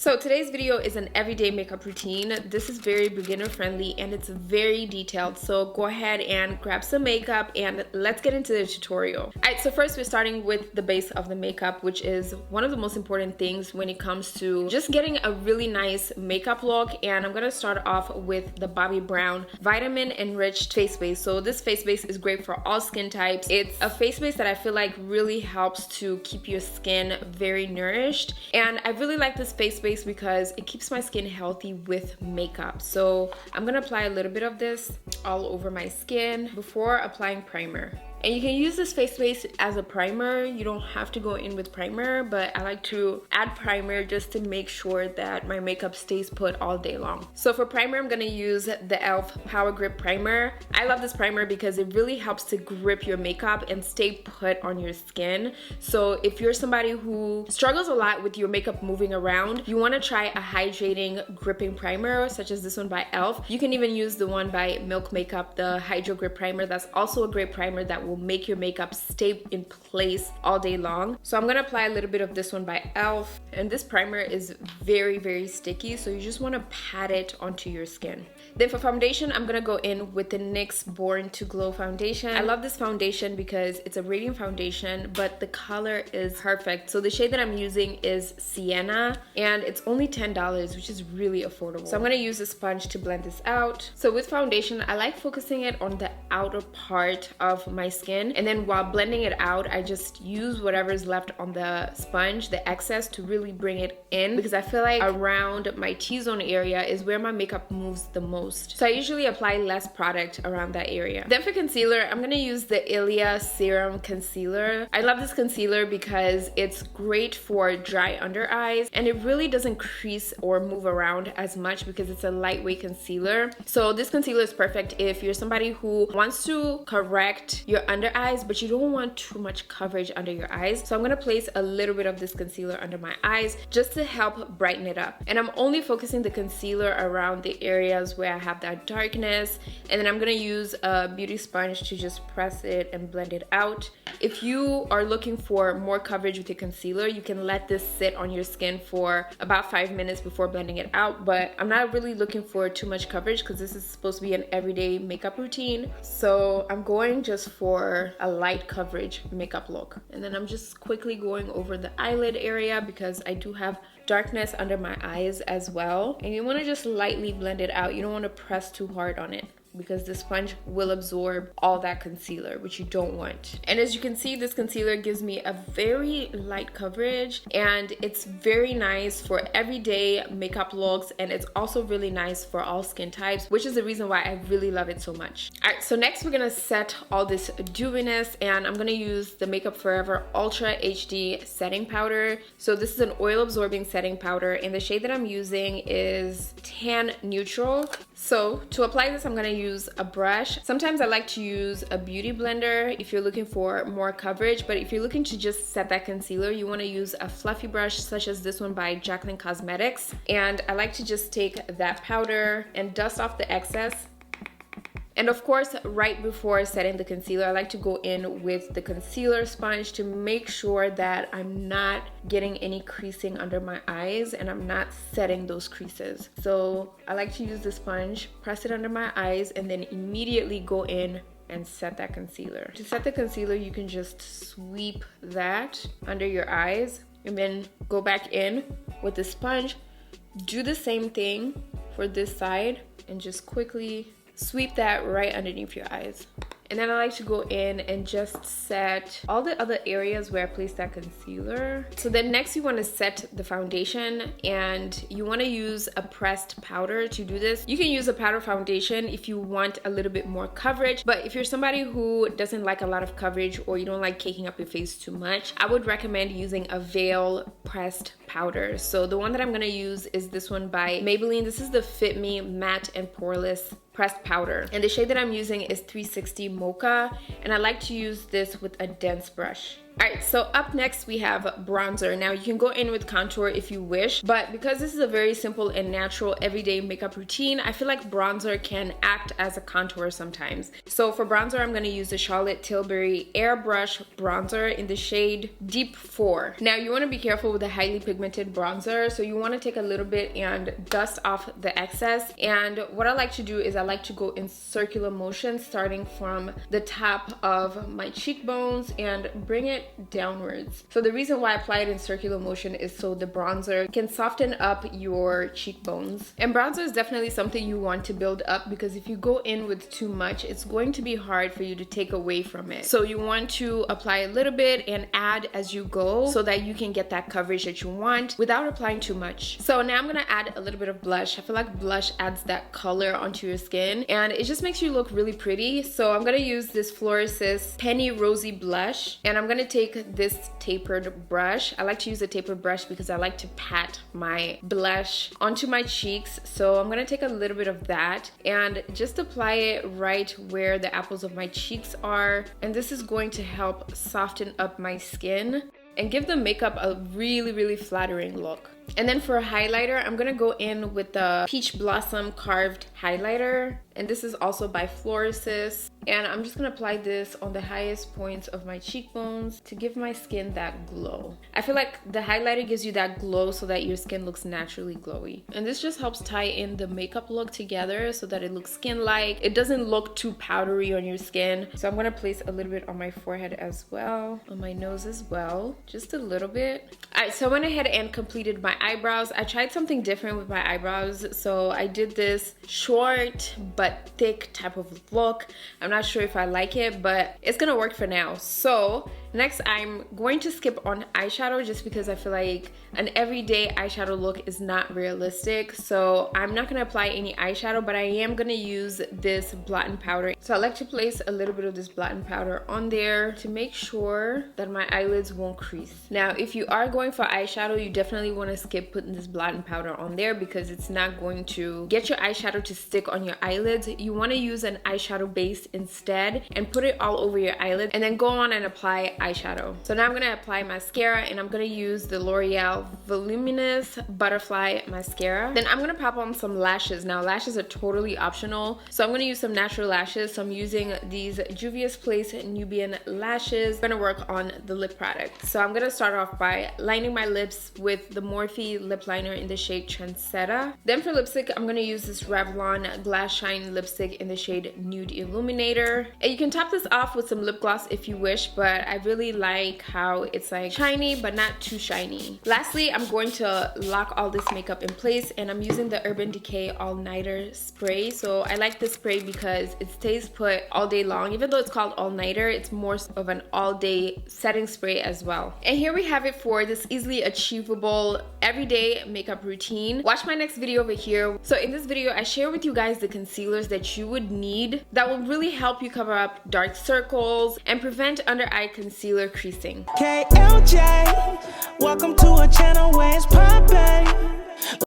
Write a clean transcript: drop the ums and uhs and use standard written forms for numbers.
So today's video is an everyday makeup routine. This is very beginner friendly and it's very detailed. So go ahead and grab some makeup and let's get into the tutorial. Alright, so first we're starting with the base of the makeup, which is one of the most important things when it comes to just getting a really nice makeup look. And I'm gonna start off with the Bobbi Brown Vitamin Enriched Face Base. So this face base is great for all skin types. It's a face base that I feel like really helps to keep your skin very nourished. And I really like this face base because it keeps my skin healthy with makeup. So I'm gonna apply a little bit of this all over my skin before applying primer. And you can use this face base as a primer. You don't have to go in with primer, but I like to add primer just to make sure that my makeup stays put all day long. So for primer, I'm gonna use the e.l.f. Power Grip Primer. I love this primer because it really helps to grip your makeup and stay put on your skin. So if you're somebody who struggles a lot with your makeup moving around, you wanna try a hydrating gripping primer, such as this one by e.l.f. You can even use the one by Milk Makeup, the Hydro Grip Primer. That's also a great primer that will make your makeup stay in place all day long. So I'm gonna apply a little bit of this one by e.l.f. and this primer is very sticky, so you just want to pat it onto your skin. Then for foundation, I'm gonna go in with the NYX Born to Glow foundation. I love this foundation because it's a radiant foundation, but the color is perfect. So the shade that I'm using is Sienna and it's only $10, which is really affordable. So I'm gonna use a sponge to blend this out. So with foundation, I like focusing it on the outer part of my skin, and then while blending it out, I just use whatever's left on the sponge, the excess, to really bring it in, because I feel like around my T-zone area is where my makeup moves the most. So I usually apply less product around that area. Then for concealer, I'm gonna use the ILIA Serum Concealer. I love this concealer because it's great for dry under eyes and it really doesn't crease or move around as much because it's a lightweight concealer. So this concealer is perfect if you're somebody who wants to correct your under eyes, but you don't want too much coverage under your eyes. So I'm gonna place a little bit of this concealer under my eyes just to help brighten it up. And I'm only focusing the concealer around the areas where I have that darkness, and then I'm gonna use a beauty sponge to just press it and blend it out. If you are looking for more coverage with your concealer, you can let this sit on your skin for about 5 minutes before blending it out, but I'm not really looking for too much coverage because this is supposed to be an everyday makeup routine. So I'm going just for a light coverage makeup look. And then I'm just quickly going over the eyelid area because I do have darkness under my eyes as well. And you want to just lightly blend it out. You don't want to press too hard on it because the sponge will absorb all that concealer, which you don't want. And as you can see, this concealer gives me a very light coverage and it's very nice for everyday makeup looks, and it's also really nice for all skin types, which is the reason why I really love it so much. Alright, so next we're gonna set all this dewiness, and I'm gonna use the Makeup Forever Ultra HD Setting Powder. So this is an oil absorbing setting powder and the shade that I'm using is Tan Neutral. So to apply this, I'm gonna use a brush. Sometimes I like to use a beauty blender if you're looking for more coverage, but if you're looking to just set that concealer, you wanna use a fluffy brush such as this one by Jaclyn Cosmetics. And I like to just take that powder and dust off the excess. And of course, right before setting the concealer, I like to go in with the concealer sponge to make sure that I'm not getting any creasing under my eyes and I'm not setting those creases. So I like to use the sponge, press it under my eyes, and then immediately go in and set that concealer. To set the concealer, you can just sweep that under your eyes and then go back in with the sponge. Do the same thing for this side and just quickly sweep that right underneath your eyes. And then I like to go in and just set all the other areas where I placed that concealer. So then next you want to set the foundation, and you want to use a pressed powder to do this. You can use a powder foundation if you want a little bit more coverage, but if you're somebody who doesn't like a lot of coverage or you don't like caking up your face too much, I would recommend using a veil pressed powder. So the one that I'm going to use is this one by Maybelline. This is the Fit Me Matte and Poreless pressed powder, and the shade that I'm using is 360 Mocha, and I like to use this with a dense brush. Alright, so up next we have bronzer. Now you can go in with contour if you wish, but because this is a very simple and natural everyday makeup routine, I feel like bronzer can act as a contour sometimes. So for bronzer, I'm going to use the Charlotte Tilbury Airbrush bronzer in the shade Deep 4. Now you want to be careful with the highly pigmented bronzer, so you want to take a little bit and dust off the excess. And what I like to do is I like to go in circular motion, starting from the top of my cheekbones and bring it downwards. So the reason why I apply it in circular motion is so the bronzer can soften up your cheekbones. And bronzer is definitely something you want to build up, because if you go in with too much, it's going to be hard for you to take away from it. So you want to apply a little bit and add as you go so that you can get that coverage that you want without applying too much. So now I'm gonna add a little bit of blush. I feel like blush adds that color onto your skin and it just makes you look really pretty. So I'm gonna use this Florasis Penny Rosy blush, and I'm gonna take this tapered brush. I like to use a tapered brush because I like to pat my blush onto my cheeks. So I'm gonna take a little bit of that and just apply it right where the apples of my cheeks are. And this is going to help soften up my skin and give the makeup a really flattering look. And then for a highlighter, I'm gonna go in with the Peach Blossom Carved Highlighter. And this is also by Florasis. And I'm just gonna apply this on the highest points of my cheekbones to give my skin that glow. I feel like the highlighter gives you that glow so that your skin looks naturally glowy. And this just helps tie in the makeup look together so that it looks skin-like. It doesn't look too powdery on your skin. So I'm gonna place a little bit on my forehead as well, on my nose as well, just a little bit. All right, so I went ahead and completed my eyebrows. I tried something different with my eyebrows. So I did this short but thick type of look. I'm not sure if I like it, but it's gonna work for now. So next, I'm going to skip on eyeshadow just because I feel like an everyday eyeshadow look is not realistic. So I'm not gonna apply any eyeshadow, but I am gonna use this blotting powder. So I like to place a little bit of this blotting powder on there to make sure that my eyelids won't crease. Now, if you are going for eyeshadow, you definitely wanna skip putting this blotting powder on there because it's not going to get your eyeshadow to stick on your eyelids. You wanna use an eyeshadow base instead and put it all over your eyelid and then go on and apply eyeshadow. So now I'm gonna apply mascara, and I'm gonna use the L'Oreal Voluminous Butterfly Mascara. Then I'm gonna pop on some lashes. Now lashes are totally optional, so I'm gonna use some natural lashes. So I'm using these Juvia's Place Nubian lashes. I'm gonna work on the lip product. So I'm gonna start off by lining my lips with the Morphe lip liner in the shade Trendsetter. Then for lipstick, I'm gonna use this Revlon Glass Shine lipstick in the shade Nude Illuminator. And you can top this off with some lip gloss if you wish, but I really like how it's like shiny but not too shiny. Lastly, I'm going to lock all this makeup in place, and I'm using the Urban Decay All Nighter spray. So I like this spray because it stays put all day long. Even though it's called All Nighter, it's more of an all day setting spray as well. And here we have it for this easily achievable everyday makeup routine. Watch my next video over here. So in this video, I share with you guys the concealers that you would need that will really help you cover up dark circles and prevent under eye concealer creasing. KLJ, welcome to a channel where it's poppin'.